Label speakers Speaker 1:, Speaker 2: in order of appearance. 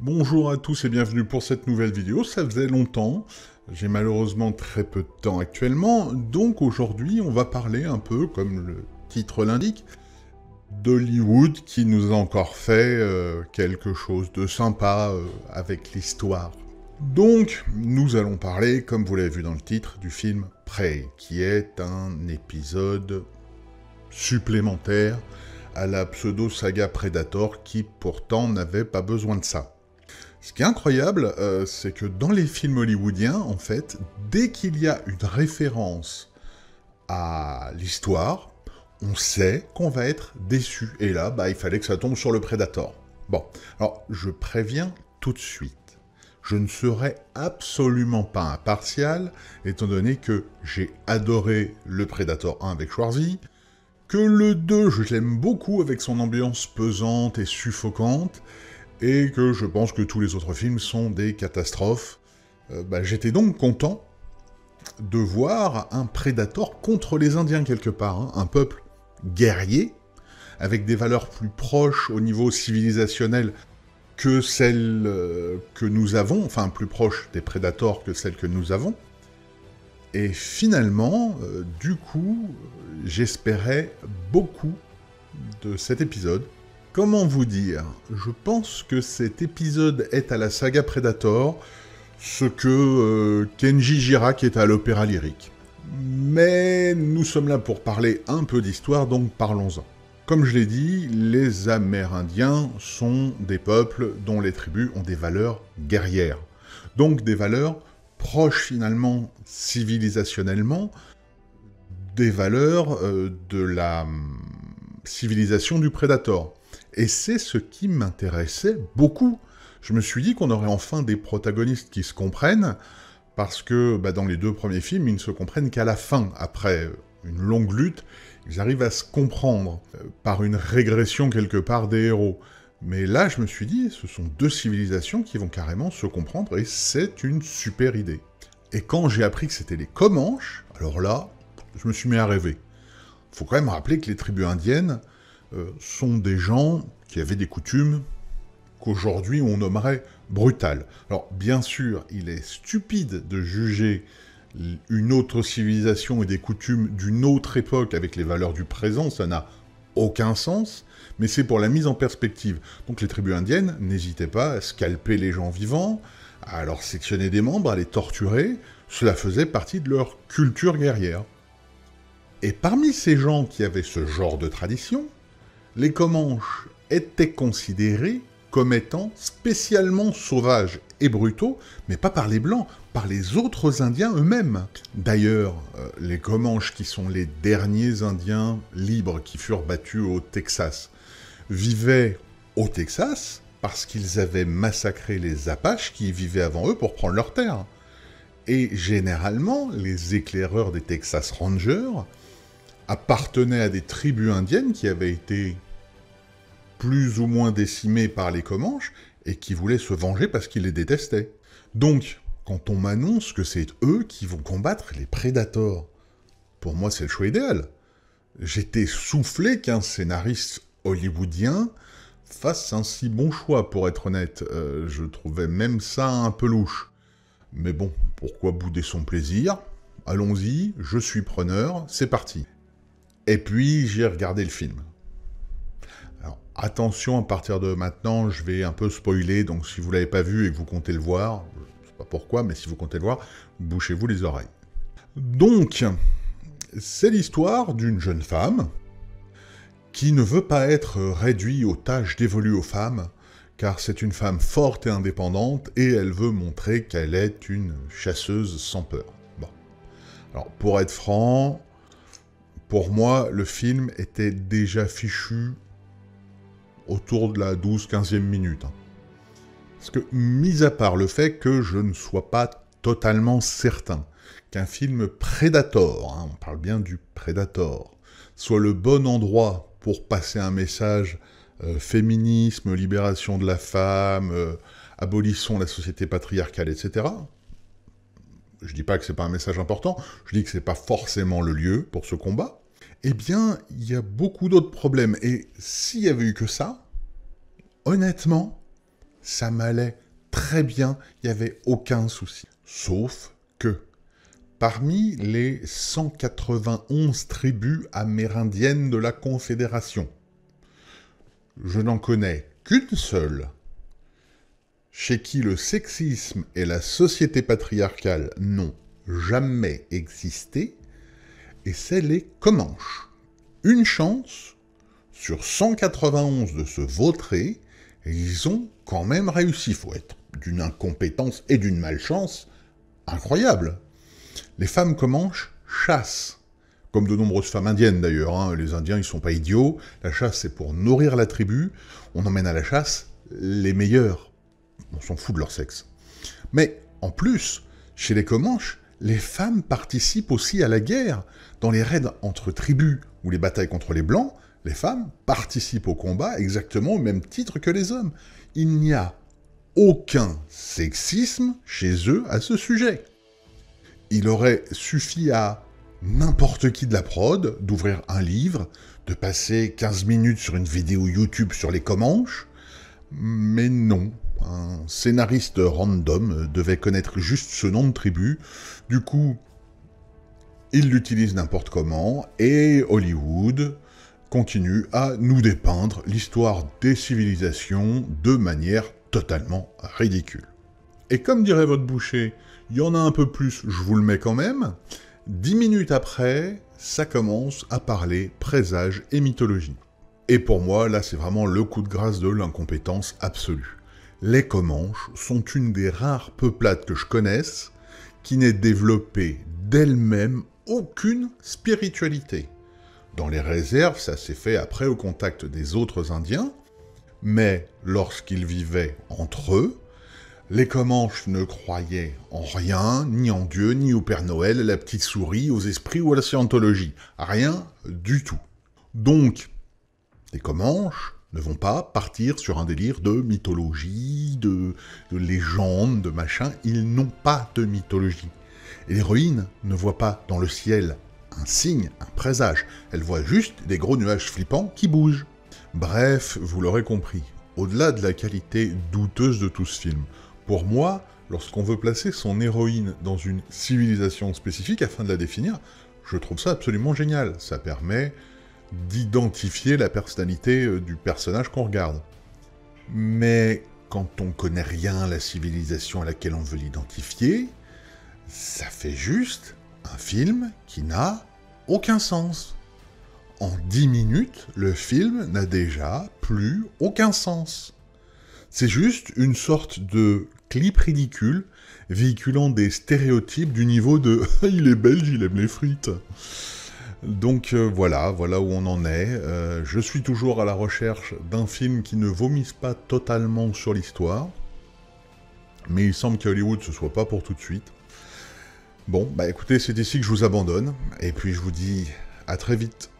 Speaker 1: Bonjour à tous et bienvenue pour cette nouvelle vidéo. Ça faisait longtemps, j'ai malheureusement très peu de temps actuellement, donc aujourd'hui on va parler un peu, comme le titre l'indique, d'Hollywood qui nous a encore fait quelque chose de sympa avec l'histoire. Donc nous allons parler, comme vous l'avez vu dans le titre, du film Prey, qui est un épisode supplémentaire à la pseudo-saga Predator qui pourtant n'avait pas besoin de ça. Ce qui est incroyable, c'est que dans les films hollywoodiens, en fait, dès qu'il y a une référence à l'histoire, on sait qu'on va être déçu. Et là, il fallait que ça tombe sur le Predator. Bon, alors je préviens tout de suite. Je ne serai absolument pas impartial, étant donné que j'ai adoré le Predator 1 avec Schwarzy, que le 2, je l'aime beaucoup avec son ambiance pesante et suffocante, et que je pense que tous les autres films sont des catastrophes. J'étais donc content de voir un Predator contre les Indiens quelque part, hein, un peuple guerrier, avec des valeurs plus proches au niveau civilisationnel que celles que nous avons, enfin plus proches des Predators que celles que nous avons. Et finalement, du coup, j'espérais beaucoup de cet épisode. Comment vous dire? Je pense que cet épisode est à la saga Predator ce que Kenji Girac est à l'opéra lyrique. Mais nous sommes là pour parler un peu d'histoire, donc parlons-en. Comme je l'ai dit, les Amérindiens sont des peuples dont les tribus ont des valeurs guerrières. Donc des valeurs proches finalement civilisationnellement des valeurs de la civilisation du Predator. Et c'est ce qui m'intéressait beaucoup. Je me suis dit qu'on aurait enfin des protagonistes qui se comprennent, parce que dans les deux premiers films, ils ne se comprennent qu'à la fin. Après une longue lutte, ils arrivent à se comprendre par une régression quelque part des héros. Mais là, je me suis dit, ce sont deux civilisations qui vont carrément se comprendre, et c'est une super idée. Et quand j'ai appris que c'était les Comanches, alors là, je me suis mis à rêver. Faut quand même rappeler que les tribus indiennes sont des gens qui avaient des coutumes qu'aujourd'hui on nommerait brutales. Alors bien sûr, il est stupide de juger une autre civilisation et des coutumes d'une autre époque avec les valeurs du présent, ça n'a aucun sens, mais c'est pour la mise en perspective. Donc les tribus indiennes n'hésitaient pas à scalper les gens vivants, à leur sectionner des membres, à les torturer, cela faisait partie de leur culture guerrière. Et parmi ces gens qui avaient ce genre de tradition, les Comanches étaient considérés comme étant spécialement sauvages et brutaux, mais pas par les Blancs, par les autres Indiens eux-mêmes. D'ailleurs, les Comanches, qui sont les derniers Indiens libres qui furent battus au Texas, vivaient au Texas parce qu'ils avaient massacré les Apaches qui y vivaient avant eux pour prendre leurs terres. Et généralement, les éclaireurs des Texas Rangers appartenaient à des tribus indiennes qui avaient été plus ou moins décimées par les Comanches et qui voulaient se venger parce qu'ils les détestaient. Donc, quand on m'annonce que c'est eux qui vont combattre les Predators, pour moi c'est le choix idéal. J'étais soufflé qu'un scénariste hollywoodien fasse un si bon choix, pour être honnête. Je trouvais même ça un peu louche. Mais bon, pourquoi bouder son plaisir? Allons-y, je suis preneur, c'est parti. Et puis, j'ai regardé le film. Alors, attention, à partir de maintenant, je vais un peu spoiler, donc si vous l'avez pas vu et que vous comptez le voir, je sais pas pourquoi, mais si vous comptez le voir, bouchez-vous les oreilles. Donc, c'est l'histoire d'une jeune femme qui ne veut pas être réduite aux tâches dévolues aux femmes, car c'est une femme forte et indépendante, et elle veut montrer qu'elle est une chasseuse sans peur. Bon. Alors, pour être franc, pour moi, le film était déjà fichu autour de la 12-15e minute. Parce que, mis à part le fait que je ne sois pas totalement certain qu'un film Predator, on parle bien du Predator, soit le bon endroit pour passer un message féminisme, libération de la femme, abolissons la société patriarcale, etc. Je dis pas que c'est pas un message important, je dis que c'est pas forcément le lieu pour ce combat. Eh bien, il y a beaucoup d'autres problèmes. Et s'il y avait eu que ça, honnêtement, ça m'allait très bien, il n'y avait aucun souci. Sauf que, parmi les 191 tribus amérindiennes de la Confédération, je n'en connais qu'une seule, chez qui le sexisme et la société patriarcale n'ont jamais existé, et c'est les Comanches. Une chance sur 191 de se vautrer, et ils ont quand même réussi. Il faut être d'une incompétence et d'une malchance incroyable. Les femmes Comanches chassent, comme de nombreuses femmes indiennes d'ailleurs. Hein. Les Indiens, ils sont pas idiots. La chasse, c'est pour nourrir la tribu. On emmène à la chasse les meilleurs. On s'en fout de leur sexe. Mais en plus, chez les Comanches, les femmes participent aussi à la guerre. Dans les raids entre tribus ou les batailles contre les Blancs, les femmes participent au combat exactement au même titre que les hommes. Il n'y a aucun sexisme chez eux à ce sujet. Il aurait suffi à n'importe qui de la prod d'ouvrir un livre, de passer 15 minutes sur une vidéo YouTube sur les Comanches, mais non. Un scénariste random devait connaître juste ce nom de tribu. Du coup, il l'utilise n'importe comment, et Hollywood continue à nous dépeindre l'histoire des civilisations de manière totalement ridicule. Et comme dirait votre boucher, il y en a un peu plus, je vous le mets quand même. 10 minutes après, ça commence à parler présage et mythologie. Et pour moi, là, c'est vraiment le coup de grâce de l'incompétence absolue. Les Comanches sont une des rares peuplades que je connaisse qui n'ait développé d'elle-même aucune spiritualité. Dans les réserves, ça s'est fait après au contact des autres Indiens, mais lorsqu'ils vivaient entre eux, les Comanches ne croyaient en rien, ni en Dieu, ni au Père Noël, à la petite souris, aux esprits ou à la scientologie. Rien du tout. Donc, les Comanches ne vont pas partir sur un délire de mythologie, de légende, de machin. Ils n'ont pas de mythologie. Et l'héroïne ne voit pas dans le ciel un signe, un présage. Elle voit juste des gros nuages flippants qui bougent. Bref, vous l'aurez compris, au-delà de la qualité douteuse de tout ce film, pour moi, lorsqu'on veut placer son héroïne dans une civilisation spécifique afin de la définir, je trouve ça absolument génial. Ça permet d'identifier la personnalité du personnage qu'on regarde. Mais quand on connaît rien à la civilisation à laquelle on veut l'identifier, ça fait juste un film qui n'a aucun sens. En 10 minutes, le film n'a déjà plus aucun sens. C'est juste une sorte de clip ridicule véhiculant des stéréotypes du niveau de « il est belge, il aime les frites ». Donc voilà où on en est. Je suis toujours à la recherche d'un film qui ne vomisse pas totalement sur l'histoire. Mais il semble qu'à Hollywood ce soit pas pour tout de suite. Bon, bah écoutez, c'est ici que je vous abandonne. Et puis je vous dis à très vite.